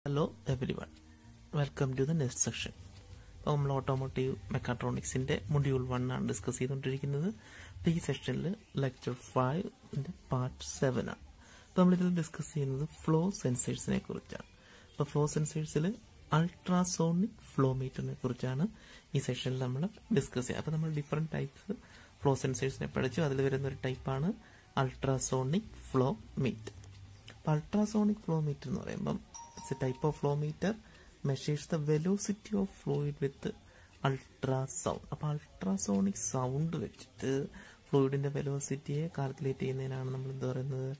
Hello everyone, welcome to the next section. നമ്മൾ Automotive Mechatronics Module 1 ആണ് discuss ചെയ്തുകൊണ്ടിരിക്കുന്നത്. ഈ സെക്ഷനിൽ ലെക്ചർ 5 പാർട്ട് 7 ആണ്. നമ്മളിതിൽ ഡിസ്കസ് ചെയ്യുന്നത് ഫ്ലോ സെൻസേഴ്സിനെ കുറിച്ചാണ്. അപ്പോൾ ഫ്ലോ സെൻസേഴ്സിൽ അൾട്രാസോണിക് ഫ്ലോ മീറ്ററിനെ കുറിച്ചാണ് ഈ സെക്ഷനിൽ നമ്മൾ ഡിസ്കസ് ചെയ്യുക. അപ്പോൾ നമ്മൾ ഡിഫറെൻറ്റ് ടൈപ്സ് ഫ്ലോ സെൻസേഴ്സിനെ പഠിച്ചു. അതിൽ വരുന്ന ഒരു ടൈപ്പാണ് അൾട്രാസോണിക് ഫ്ലോ മീറ്റർ. അപ്പോൾ അൾട്രാസോണിക് ഫ്ലോ മീറ്റർ എന്ന് പറയുമ്പം it's a type of flow meter measures the velocity of fluid with ultrasound. അപ്പോൾ അൾട്രാസോണിക് സൗണ്ട് വെച്ചിട്ട് ഫ്ലൂയിഡിന്റെ വെലോസിറ്റിയെ കാൽക്കുലേറ്റ് ചെയ്യുന്നതിനാണ് നമ്മൾ എന്ത് പറയുന്നത്,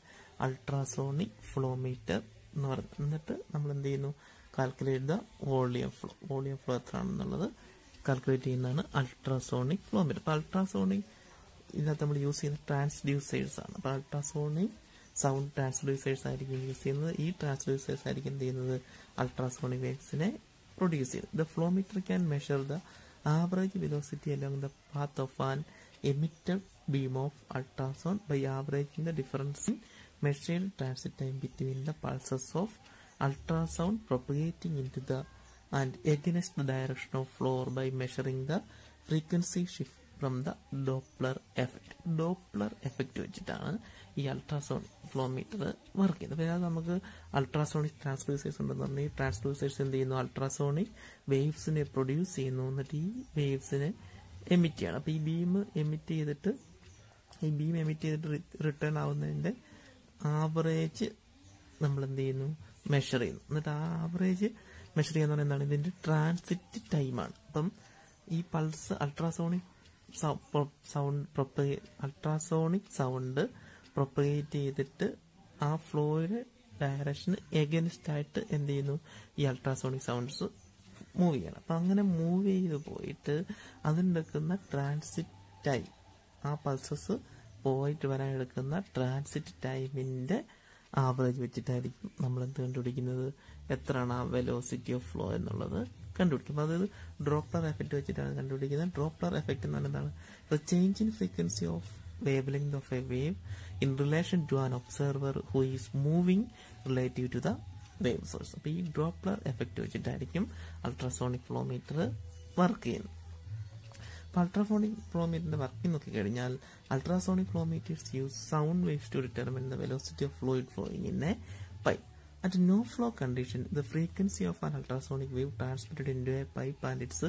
അൾട്രാസോണിക് ഫ്ലോ മീറ്റർ എന്ന് പറയുന്നത്. എന്നിട്ട് നമ്മൾ എന്ത് ചെയ്യുന്നു, കാൽക്കുലേറ്റ് ദ വോളിയം ഫ്ലോ എത്രയാണെന്നുള്ളത് കാൽക്കുലേറ്റ് ചെയ്യുന്നതാണ് അൾട്രാസോണിക് ഫ്ലോ മീറ്റർ. അപ്പോൾ അൾട്രാസോണിക് ഇതിനകത്ത് നമ്മൾ യൂസ് ചെയ്യുന്ന ട്രാൻസ്ഡ്യൂസേഴ്സ് ആണ്. അപ്പോൾ അൾട്രാസോണിക് സൗണ്ട് ട്രാൻസ്ഡ്യൂസേഴ്സ് ആയിരിക്കും യൂസ് ചെയ്യുന്നത്. ഈ ട്രാൻസ്ഡ്യൂസേഴ്സ് ആയിരിക്കും എന്ത് ചെയ്യുന്നത്, അൾട്രാസോണിക് വേവ്സിനെ പ്രൊഡ്യൂസ് ചെയ്യുന്നത്. The flow meter can measure the average velocity along the path of an emitted beam of ultrasound by averaging the difference in measured transit time between the pulses of ultrasound propagating in to the and against the direction of flow by measuring the frequency shift from the Doppler effect. Doppler effect വെച്ചിട്ടാണ് ഈ ultrasonic flow meter work ചെയ്യുന്നത്. അപ്പോൾ നമുക്ക് ultrasonic transducers ഉണ്ടെന്ന് പറഞ്ഞാൽ ഈ transducers എന്ത് ചെയ്യുന്നു, അൾട്രാസോണിക് വേവ്സിനെ പ്രൊഡ്യൂസ് ചെയ്യുന്നു. എന്നിട്ട് ഈ വേവ്സിനെ എമിറ്റ് ചെയ്യണം. അപ്പോൾ ഈ ബീം എമിറ്റ് ചെയ്തിട്ട് റിട്ടേൺ ആവുന്നതിൻ്റെ ആവറേജ് നമ്മൾ എന്ത് ചെയ്യുന്നു, മെഷർ ചെയ്യുന്നു. എന്നിട്ട് ആ ആവറേജ് മെഷർ ചെയ്യുന്ന പറഞ്ഞാൽ എന്താണ്, ഇതിൻ്റെ ട്രാൻസിറ്റ് ടൈമാണ്. അപ്പം ഈ പൾസ് അൾട്രാസോണിക് സൗണ്ട് പ്രൊപ്പഗേറ്റ് ചെയ്തിട്ട് ആ ഫ്ലോയുടെ ഡയറക്ഷന് എഗൻസ്റ്റ് ആയിട്ട് എന്ത് ചെയ്യുന്നു, ഈ അൾട്രാസോണിക് സൗണ്ട്സ് മൂവ് ചെയ്യണം. അപ്പം അങ്ങനെ മൂവ് ചെയ്ത് പോയിട്ട് അതിനെടുക്കുന്ന ട്രാൻസിറ്റ് ടൈം, ആ പൾസസ് പോയിട്ട് വരാൻ എടുക്കുന്ന ട്രാൻസിറ്റ് ടൈമിൻ്റെ ആവറേജ് വെച്ചിട്ടായിരിക്കും നമ്മൾ എന്ത് കണ്ടുപിടിക്കുന്നത്, എത്രയാണ് ആ വെലോസിറ്റി ഓഫ് ഫ്ലോ എന്നുള്ളത് കണ്ടുപിടിക്കും. അതായത് ഡ്രോപ്ലർ എഫക്റ്റ് വെച്ചിട്ടാണ് കണ്ടുപിടിക്കുന്നത്. ഡ്രോപ്ലർ എഫക്റ്റ് എന്ന് പറഞ്ഞാൽ എന്താണ്, the change in frequency of wave length of a wave in relation to an observer who is moving relative to the wave source. അപ്പോൾ ഈ ഡ്രോപ്ലർ എഫക്റ്റ് വെച്ചിട്ടായിരിക്കും അൾട്രാസോണിക് ഫ്ലോ മീറ്റർ വർക്ക് ചെയ്യുന്നത്. അപ്പോൾ അൾട്രാസോണിക് ഫ്ലോ മീറ്ററിന്റെ working നോക്കിക്കഴിഞ്ഞാൽ ultrasonic flow meters use sound waves to determine the velocity of fluid flowing in a pipe. At no flow condition, the frequency of an ultrasonic wave transmitted into a pipe and its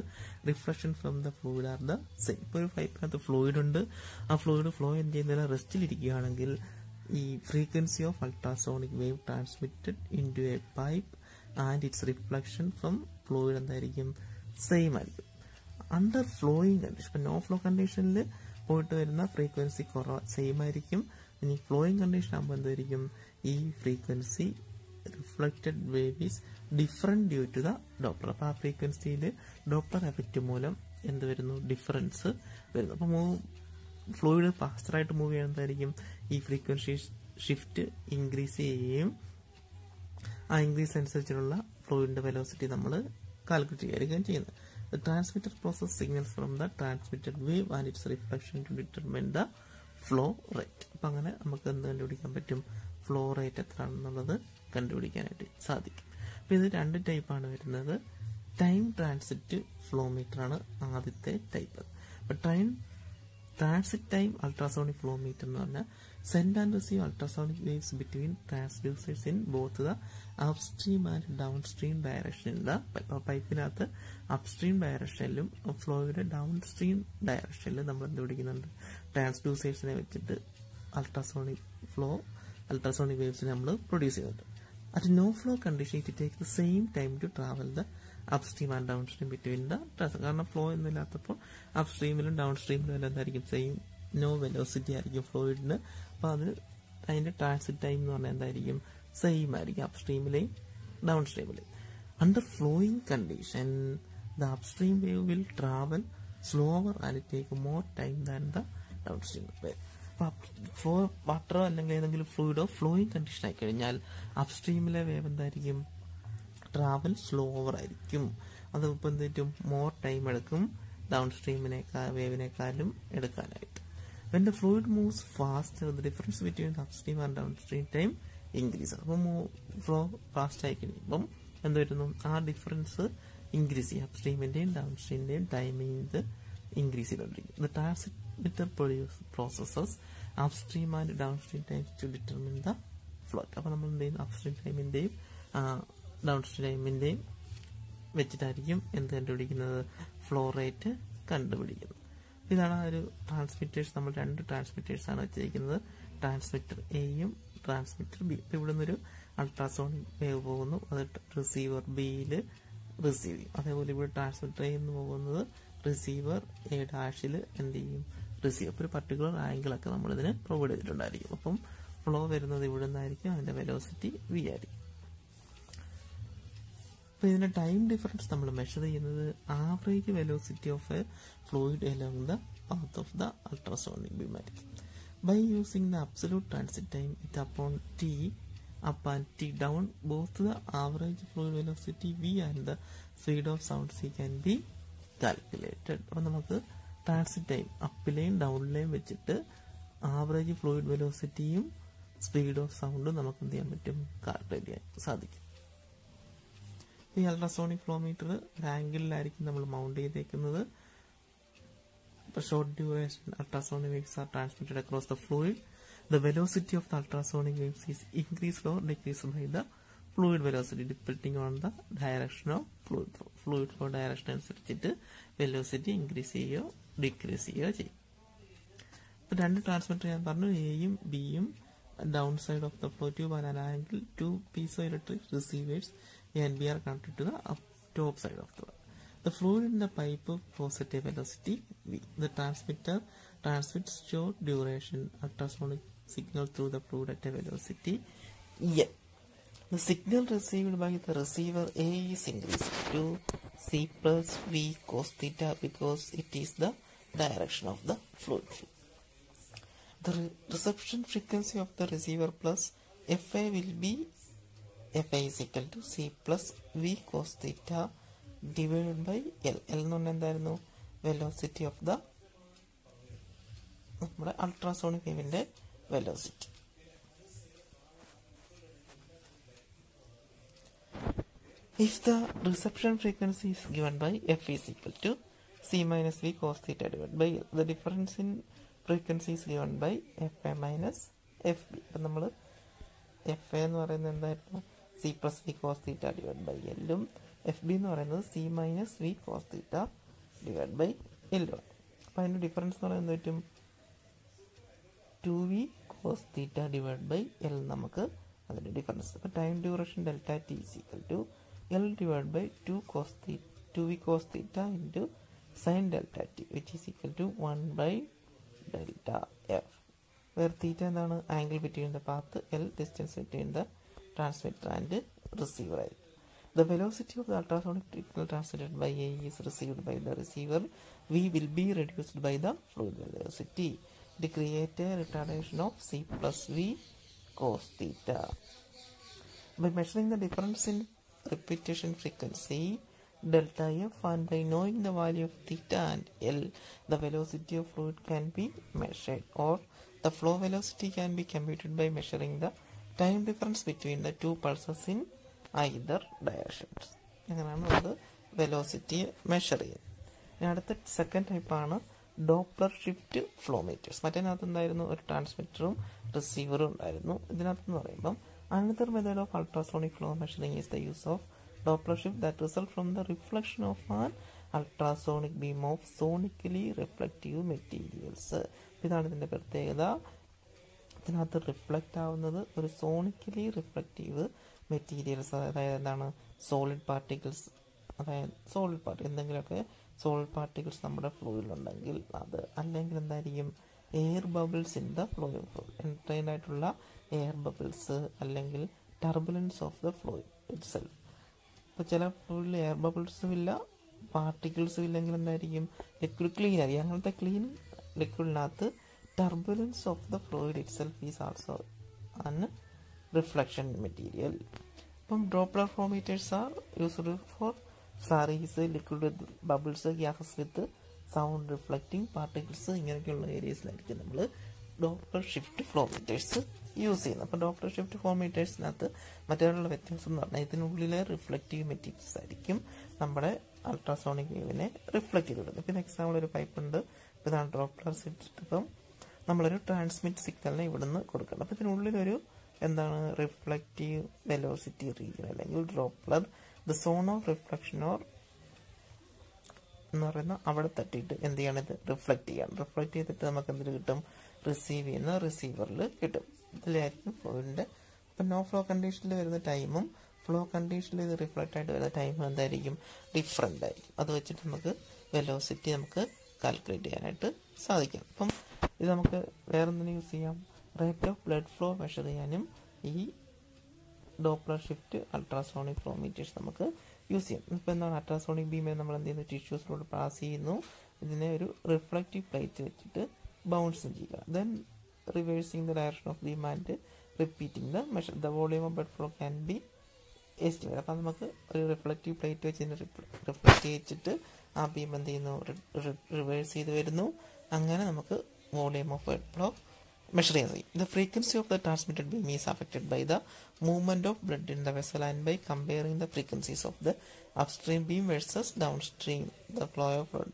reflection from the fluid are the same. ഇപ്പോൾ ഒരു പൈപ്പിനകത്ത് fluid ഉണ്ട്, ആ fluid flow ചെയ്യുന്നതിന് റെസ്റ്റിലിരിക്കുകയാണെങ്കിൽ ഈ frequency of ultrasonic wave transmitted into a pipe and its reflection from fluid എന്തായിരിക്കും, same ആയിരിക്കും. Under flowing condition, ഇപ്പം നോ ഫ്ലോ കണ്ടീഷനിൽ പോയിട്ട് വരുന്ന ഫ്രീക്വൻസി സെയിം ആയിരിക്കും. ഇനി ഫ്ലോയിങ് കണ്ടീഷൻ ആകുമ്പോൾ എന്തായിരിക്കും, ഈ frequency reflected wave is different due to the Doppler. അപ്പോൾ ആ ഫ്രീക്വൻസിയിൽ ഡോപ്ലർ എഫക്റ്റ് മൂലം എന്ത് വരുന്നു, ഡിഫറൻസ് വരുന്നു. അപ്പോൾ ഫ്ലൂയിഡ് ഫാസ്റ്ററായിട്ട് മൂവ് ചെയ്യുന്നതായിരിക്കും, ഈ ഫ്രീക്വൻസി ഷിഫ്റ്റ് ഇൻക്രീസ് ചെയ്യുകയും ആ ഇൻക്രീസ് അനുസരിച്ചുള്ള ഫ്ലൂയിഡിന്റെ വെലോസിറ്റി നമ്മൾ കാൽക്കുലേറ്റ് ചെയ്യുകയും ചെയ്യുന്നത്. The transmitter process signals from the transmitted wave and its reflection to determine the flow rate. അപ്പം അങ്ങനെ നമുക്ക് എന്ത് കണ്ടുപിടിക്കാൻ പറ്റും, ഫ്ലോ റേറ്റ് എത്രയാണെന്നുള്ളത് കണ്ടുപിടിക്കാനായിട്ട് സാധിക്കും. അപ്പം ഇത് രണ്ട് ടൈപ്പാണ് വരുന്നത്. ടൈം ട്രാൻസിറ്റ് ഫ്ലോ മീറ്റർ ആണ് ആദ്യത്തെ ടൈപ്പ്. അപ്പം transit time ultrasonic flow meter എന്ന് പറഞ്ഞാൽ send and receive ultrasonic waves between transducers in both the upstream and downstream ഡയറക്ഷനിലുള്ള പൈപ്പിനകത്ത് അപ്സ്ട്രീം ഡയറക്ഷനിലും ഫ്ലോയുടെ ഡൗൺ സ്ട്രീം ഡയറക്ഷനിലും നമ്മൾ എന്ത് പിടിക്കുന്നുണ്ട്, ട്രാൻസ്ഡ്യൂസേഴ്സിനെ വെച്ചിട്ട് അൾട്രാസോണിക് വേവ്സിനെ നമ്മൾ പ്രൊഡ്യൂസ് ചെയ്യുന്നുണ്ട്. At no flow condition it take the same time to travel the upstream and downstream between the trans. കാരണം ഫ്ലോ ഒന്നുമില്ലാത്തപ്പോൾ അപ്സ്ട്രീമിലും ഡൗൺ സ്ട്രീമിലും എല്ലാം എന്തായിരിക്കും, സെയിം നോ വെലോസിറ്റി ആയിരിക്കും ഫ്ലോയിഡിന്. അപ്പോൾ അതിന്റെ ട്രാൻസിറ്റ് ടൈം എന്ന് പറഞ്ഞാൽ എന്തായിരിക്കും, സെയിം ആയിരിക്കും അപ്സ്ട്രീമിലെയും ഡൗൺ സ്ട്രീമിലെയും. Under flowing condition the upstream wave will travel slower and take more time than the downstream wave. Flow വാട്ടറോ അല്ലെങ്കിൽ ഏതെങ്കിലും ഫ്ലൂയിഡോ ഫ്ലോയിങ് കണ്ടീഷൻ ആയി കഴിഞ്ഞാൽ അപ്സ്ട്രീമിലെ വേവ് എന്തായിരിക്കും, ട്രാവൽ സ്ലോവർ ആയിരിക്കും. അത് ഇപ്പം എന്തും മോർ ടൈം എടുക്കും ഡൗൺ വേവിനേക്കാളും എടുക്കാനായിട്ട്. When the fluid moves faster, the difference between the upstream and downstream time increases. അപ്പോൾ ഫ്ലോ ഫാസ്റ്റ് ആയി കഴിയുമ്പം എന്ത് വരുന്നു, ആ ഡിഫറൻസ് ഇൻക്രീസ് ചെയ്യും. അപ്സ്ട്രീമിന്റെയും ഡൗൺസ്ട്രീമിന്റെയും ടൈമിംഗ് ഇൻക്രീസ് ചെയ്തുകൊണ്ടിരിക്കും. The transmitter processes upstream and downstream times to determine the flow. അപ്പൊ നമ്മൾ എന്ത് ചെയ്യുന്നു, അപ്സ്ട്രീം ടൈമിന്റെയും ഡൗൺസ്ട്രീം ടൈമിന്റെയും വെച്ചിട്ടായിരിക്കും എന്ത് കണ്ടുപിടിക്കുന്നത്, ഫ്ലോ റേറ്റ് കണ്ടുപിടിക്കുന്നത്. ഇതാണ് ആ ഒരു ട്രാൻസ്മിറ്റേഴ്സ്. നമ്മൾ 2 ട്രാൻസ്മിറ്റേഴ്സ് ആണ് വെച്ചിരിക്കുന്നത്, ട്രാൻസ്മിറ്റർ എയും ട്രാൻസ്മിറ്റർ ബി. ഇപ്പൊ ഇവിടെ നിന്നൊരു അൾട്രാസോണിക് വേവ് പോകുന്നു, അത് റിസീവർ ബിയിൽ റിസീവ് ചെയ്യും. അതേപോലെ ഇവിടെ ട്രാൻസ്മിറ്റർ എ എന്ന് പോകുന്നത് റിസീവർ എ ഡാഷിൽ എന്ത് ചെയ്യും, റിസീവ്. ഒരു പർട്ടിക്കുലർ ആംഗിളൊക്കെ നമ്മൾ ഇതിന് പ്രൊവൈഡ് ചെയ്തിട്ടുണ്ടായിരിക്കും. അപ്പം ഫ്ലോ വരുന്നത് ഇവിടെ നിന്നായിരിക്കും, അതിന്റെ വെലോസിറ്റി വി ആയിരിക്കും. അപ്പൊ ഇതിന്റെ ടൈം ഡിഫറൻസ് നമ്മൾ മെഷർ ചെയ്യുന്നത് average velocity of a fluid along the path of the ultrasonic beam ആയിരിക്കും. By using the absolute transit time it upon t up and t down, both the average fluid velocity v and the speed of sound c can be calculated. അപ്പോൾ നമുക്ക് transit time അപ്പിലെയും ഡൗണിലെയും വെച്ചിട്ട് average fluid വെലോസിറ്റിയും speed of സൗണ്ടും നമുക്ക് എന്ത് ചെയ്യാൻ പറ്റും, calculate ചെയ്യാൻ സാധിക്കും. ഈ അൾട്രാസോണിക് ഫ്ലോമീറ്റർ ഒരു ആംഗിളിലായിരിക്കും നമ്മൾ മൗണ്ട് ചെയ്തേക്കുന്നത്. Short duration ultrasonic waves are transmitted across the fluid. The velocity of the ultrasonic waves is increased or decreased by the fluid velocity depending on the direction of fluid flow. Fluid flow direction അനുസരിച്ചിട്ട് velocity increase ചെയ്യുകയോ decrease ചെയ്യുകയോ ചെയ്യും. ഇപ്പൊ 2 transmitter ഞാൻ പറഞ്ഞു, എയും ബിയും down side of the flow tube and angle 2 piezoelectric receivers A and B are connected to the top side of the The fluid in the pipe flows at a velocity v. The transmitter transmits short duration ultrasonic signal through the fluid at a velocity n. The signal received by the receiver A is increased to c plus v cos theta because it is the direction of the fluid flow. The reception frequency of the receiver plus Fa will be Fa is equal to c plus v cos theta divided by L. L എന്ന് പറഞ്ഞാൽ എന്തായിരുന്നു, velocity of the നമ്മുടെ ultrasonic വേവിന്റെ velocity. If the reception frequency is given by F is equal to c minus v cos theta divided by L. The difference in frequency is given by Fa minus Fb. അപ്പം നമ്മൾ Fa എന്ന് പറയുന്നത് എന്തായിരുന്നു, c plus v cos theta divided by L ഉം Fb എന്ന് പറയുന്നത് c minus v cos theta divided by L ഉം. അപ്പം അതിന്റെ ഡിഫറൻസ് എന്ന് പറയുന്നത് പറ്റും 2v cos theta divided by L നമുക്ക് അതിന്റെ ഡിഫറൻസ്. അപ്പം time duration delta T is equal to L divided by 2v cos theta into sin delta t which is equal to 1 by delta f, where theta എന്താണ്, angle between the path, L distance between the transmitter and receiver ആയിരിക്കും. The velocity of the ultrasonic signal transmitted by A is received by the receiver. V will be reduced by the fluid velocity. It creates a retardation of c plus v cos theta. By measuring the difference in repetition frequency delta f and by knowing the value of theta and L, the velocity of fluid can be measured, or the flow velocity can be computed by measuring the time difference between the two pulses in either directions. അങ്ങനെയാണ് അത് velocity measure ചെയ്യുന്നത്. ഇനി അടുത്ത second ടൈപ്പാണ് Doppler shift ഫ്ലോമീറ്റേഴ്സ്. മറ്റേതിനകത്ത് എന്തായിരുന്നു, ഒരു ട്രാൻസ്മിറ്ററും റിസീവറും ഉണ്ടായിരുന്നു. ഇതിനകത്തെന്ന് പറയുമ്പം another method of ultrasonic flow measuring is the use of Doppler shift that result from the reflection of an ultrasonic beam of sonically reflective materials. ഇതാണ് ഇതിന്റെ പ്രത്യേകത. ഇതിനകത്ത് റിഫ്ലക്റ്റ് ആവുന്നത് ഒരു സോണിക്കലി റിഫ്ലക്റ്റീവ് മെറ്റീരിയൽസ്, അതായത് എന്താണ്, സോളിഡ് പാർട്ടിക്കിൾസ്, അതായത് സോളിഡ് പാർട്ടി എന്തെങ്കിലുമൊക്കെ സോളിഡ് പാർട്ടിക്കിൾസ് നമ്മുടെ ഫ്ലൂയിലുണ്ടെങ്കിൽ അത്, അല്ലെങ്കിൽ എന്തായിരിക്കും, air bubbles in the fluid entrained ആയിട്ടുള്ള എയർ ബബിൾസ്, അല്ലെങ്കിൽ turbulence of the fluid itself. ഇപ്പോൾ ചില ഫ്ലൂയിഡിൽ എയർ ബബിൾസും ഇല്ല പാർട്ടിക്കിൾസും ഇല്ലെങ്കിൽ എന്തായിരിക്കും, ലിക്വിഡ് ക്ലീൻ ആയിരിക്കും. അങ്ങനത്തെ clean ലിക്വിഡിനകത്ത് turbulence of the fluid itself is also an reflection material. Doppler flowmeters are used for slurries, liquid with bubbles, gases with sound reflecting particles. ഇങ്ങനെയൊക്കെയുള്ള ഏരിയസിലായിരിക്കും നമ്മൾ Doppler shift ഫ്ലോമീറ്റേഴ്സ് use ചെയ്യുന്നത്. അപ്പോൾ Doppler shift ഫ്ലോമീറ്റേഴ്സിനകത്ത് മറ്റൊരു വ്യത്യാസം എന്ന് പറഞ്ഞാൽ ഇതിനുള്ളിലെ റിഫ്ലക്റ്റീവ് മെറ്റീരിയൽസ് ആയിരിക്കും നമ്മുടെ അൾട്രാസോണിക് വേവിനെ റിഫ്ലക്ട് ചെയ്ത് വിടുന്നത്. പിന്നെ എക്സാമ്പിൾ ഒരു പൈപ്പ് ഉണ്ട്, ഇതാണ് ഡോപ്ലർ ഷിഫ്റ്റ്. ഇപ്പം നമ്മളൊരു ട്രാൻസ്മിറ്റ് സിഗ്നലിനെ ഇവിടുന്ന് കൊടുക്കണം. അപ്പോൾ ഇതിനുള്ളിലൊരു എന്താണ് റിഫ്ലക്റ്റീവ് വെലോസിറ്റി റീജിയൻ അല്ലെങ്കിൽ Doppler the zone of reflection or എന്ന് പറയുന്ന അവിടെ തട്ടിയിട്ട് എന്ത് ചെയ്യണം, ഇത് റിഫ്ലക്ട് ചെയ്യണം. റിഫ്ലക്ട് ചെയ്തിട്ട് നമുക്ക് എന്തിൽ കിട്ടും, റിസീവ് ചെയ്യുന്ന റിസീവറിൽ കിട്ടും. ഇതിലായിരിക്കും ഫ്ലോയിൻ്റെ. അപ്പം നോ ഫ്ലോ കണ്ടീഷനിൽ വരുന്ന ടൈമും ഫ്ലോ കണ്ടീഷനിൽ ഇത് റിഫ്ലക്റ്റ് ആയിട്ട് വരുന്ന ടൈമും എന്തായിരിക്കും, ഡിഫറെൻ്റ് ആയിരിക്കും. അത് വെച്ചിട്ട് നമുക്ക് വെലോസിറ്റി നമുക്ക് കാൽക്കുലേറ്റ് ചെയ്യാനായിട്ട് സാധിക്കും. അപ്പം ഇത് നമുക്ക് വേറെ എന്തിനു യൂസ് ചെയ്യാം, rate of blood flow measure ചെയ്യാനും ഈ ഡോപ്ലർ ഷിഫ്റ്റ് അൾട്രാസോണിക് ഫ്ലോമീറ്റേഴ്സ് നമുക്ക് യൂസ് ചെയ്യാം. ഇപ്പോൾ എന്താണ് അൾട്രാസോണിക് ബീമിനെ നമ്മൾ എന്ത് ചെയ്യുന്നു, ടിഷ്യൂസിലൂടെ പാസ് ചെയ്യുന്നു. ഇതിനെ ഒരു റിഫ്ലക്റ്റീവ് പ്ലേറ്റ് വെച്ചിട്ട് ബൗൺസും ചെയ്യുക. Then reversing the direction of beam and repeating the measure the volume of blood flow can be estimate. അപ്പം നമുക്ക് ഒരു റിഫ്ലക്റ്റീവ് പ്ലേറ്റ് വെച്ച് റിഫ്ലക്റ്റ് ചെയ്യിച്ചിട്ട് ആ ബീം എന്ത് ചെയ്യുന്നു, റിവേഴ്സ് ചെയ്ത് വരുന്നു. അങ്ങനെ നമുക്ക് volume of blood flow measure ചെയ്യാൻ. The frequency of the transmitted beam is affected by the movement of blood in the vessel and by comparing the frequencies of the upstream beam versus downstream. The flow of blood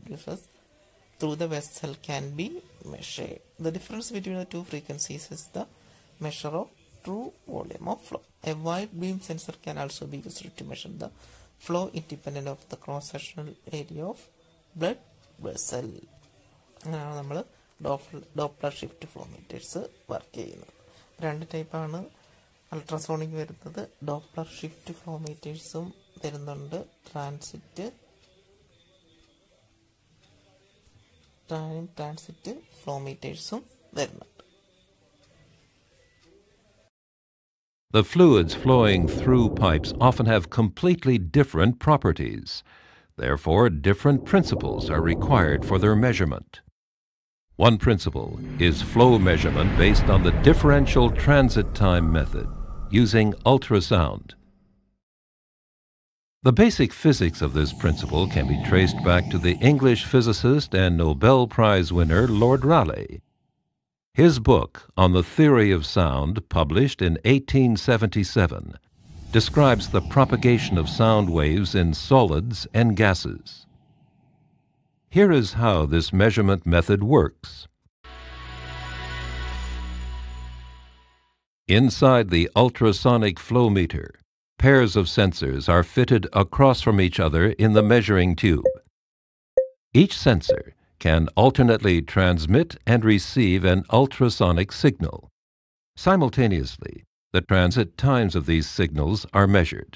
through the vessel can be measured. The difference between the two frequencies is the measure of true volume of flow. A wide beam sensor can also be used to measure the flow independent of the cross-sectional area of blood vessel. അങ്ങനെയാണ് നമ്മൾ Doppler shift ഫ്ലോമീറ്റേഴ്സ് work ചെയ്യുന്നത്. രണ്ട് ടൈപ്പാണ് ultrasonic വരുന്നത്. Doppler shift ഫ്ലോമീറ്റേഴ്സും വരുന്നുണ്ട്, transit ഫ്ലോമീറ്റേഴ്സും വരുന്നുണ്ട്. The fluids flowing through pipes often have completely different properties. Therefore, different principles are required for their measurement. One principle is flow measurement based on the differential transit time method using ultrasound. The basic physics of this principle can be traced back to the English physicist and Nobel Prize winner Lord Rayleigh. His book on the theory of sound, published in 1877, describes the propagation of sound waves in solids and gases. Here is how this measurement method works. Inside the ultrasonic flow meter, pairs of sensors are fitted across from each other in the measuring tube. Each sensor can alternately transmit and receive an ultrasonic signal. Simultaneously, the transit times of these signals are measured.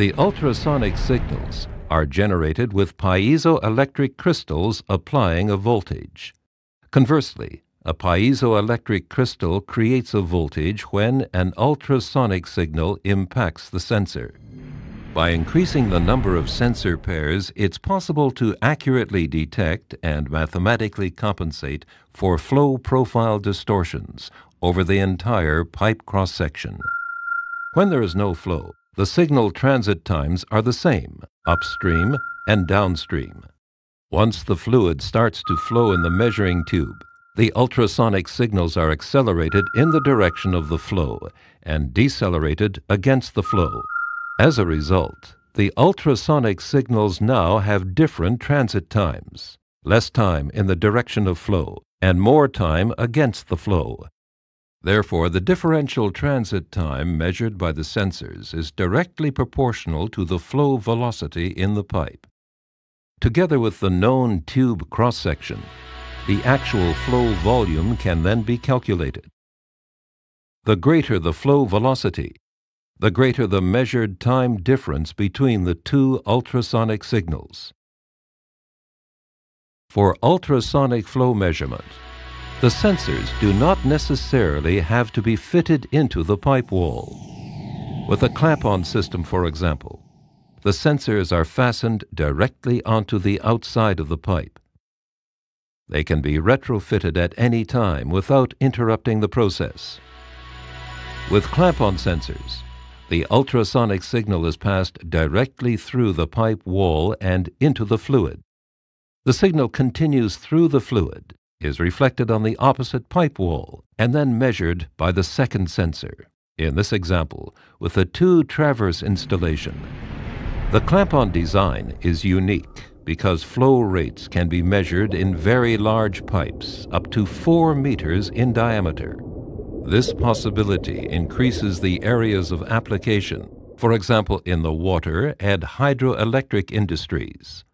The ultrasonic signals are generated with piezoelectric crystals applying a voltage. Conversely, a piezoelectric crystal creates a voltage when an ultrasonic signal impacts the sensor. By increasing the number of sensor pairs, it's possible to accurately detect and mathematically compensate for flow profile distortions over the entire pipe cross-section. When there is no flow, the signal transit times are the same, upstream and downstream. Once the fluid starts to flow in the measuring tube, the ultrasonic signals are accelerated in the direction of the flow and decelerated against the flow. As a result, the ultrasonic signals now have different transit times, less time in the direction of flow and more time against the flow. Therefore, the differential transit time measured by the sensors is directly proportional to the flow velocity in the pipe. Together with the known tube cross-section, the actual flow volume can then be calculated. The greater the flow velocity, the greater the measured time difference between the two ultrasonic signals. For ultrasonic flow measurement, the sensors do not necessarily have to be fitted into the pipe wall. With a clamp-on system, for example, the sensors are fastened directly onto the outside of the pipe. They can be retrofitted at any time without interrupting the process. With clamp-on sensors, the ultrasonic signal is passed directly through the pipe wall and into the fluid. The signal continues through the fluid, is reflected on the opposite pipe wall and then measured by the second sensor. In this example, with a 2-traverse installation, the clamp-on design is unique because flow rates can be measured in very large pipes, up to 4 meters in diameter. This possibility increases the areas of application, for example in the water and hydroelectric industries.